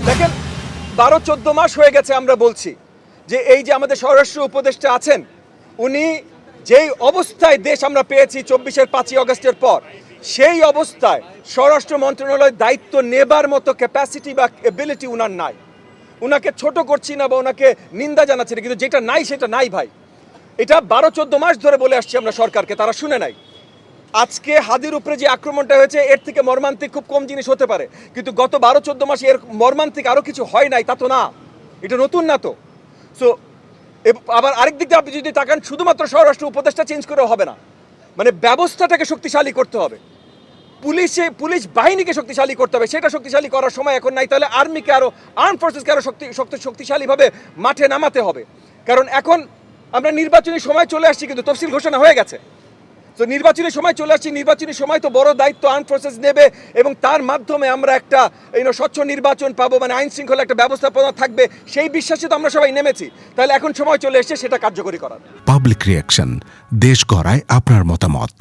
দেখেন 12-14 মাস হয়ে গেছে আমরা বলছি যে এই যে আমাদের স্বরাষ্ট্র উপদেষ্টা আছেন উনি যেই অবস্থায় দেশ আমরা পেয়েছি 24-এর 5ই আগস্টের পর সেই অবস্থায় স্বরাষ্ট্র মন্ত্রণালয়ের দায়িত্ব নেবার মতো ক্যাপাসিটি বা এবিলিটি উনার নাই। উনাকে ছোট করছি না বা ওনাকে নিন্দা জানাচ্ছি না, কিন্তু যেটা নাই সেটা নাই ভাই। এটা 12-14 মাস ধরে বলে আসছি আমরা সরকারকে, তারা শুনে নাই। আজকে হাদির উপরে যে আক্রমণটা হয়েছে এর থেকে মর্মান্তিক খুব কম জিনিস হতে পারে, কিন্তু গত 12-14 মাসে এর মর্মান্তিক আরও কিছু হয় নাই তা তো না, এটা নতুন না তো। সো আবার আরেক দিক দিয়ে আপনি যদি তাকান শুধুমাত্র স্বরাষ্ট্র উপদেষ্টা চেঞ্জ করেও হবে না, মানে ব্যবস্থাটাকে শক্তিশালী করতে হবে, পুলিশ বাহিনীকে শক্তিশালী করতে হবে। সেটা শক্তিশালী করার সময় এখন নাই, তাহলে আর্মিকে আরও আর্ম ফোর্সেসকে আরও শক্তিশালীভাবে মাঠে নামাতে হবে। কারণ এখন আমরা নির্বাচনী সময় চলে আসছি, কিন্তু তফসিল ঘোষণা হয়ে গেছে। তো নির্বাচনী সময় চলে আসছি, নির্বাচনী সময় তো বড় দায়িত্ব আর্ম ফোর্সেস নেবে এবং তার মাধ্যমে আমরা একটা স্বচ্ছ নির্বাচন পাবো, মানে আইন শৃঙ্খলা একটা ব্যবস্থাপনা থাকবে, সেই বিশ্বাসে তো আমরা সবাই নেমেছি। তাহলে এখন সময় চলে এসেছে সেটা কার্যকরী করার। পাবলিক রিঅ্যাকশন, দেশ গড়ায় আপনার মতামত।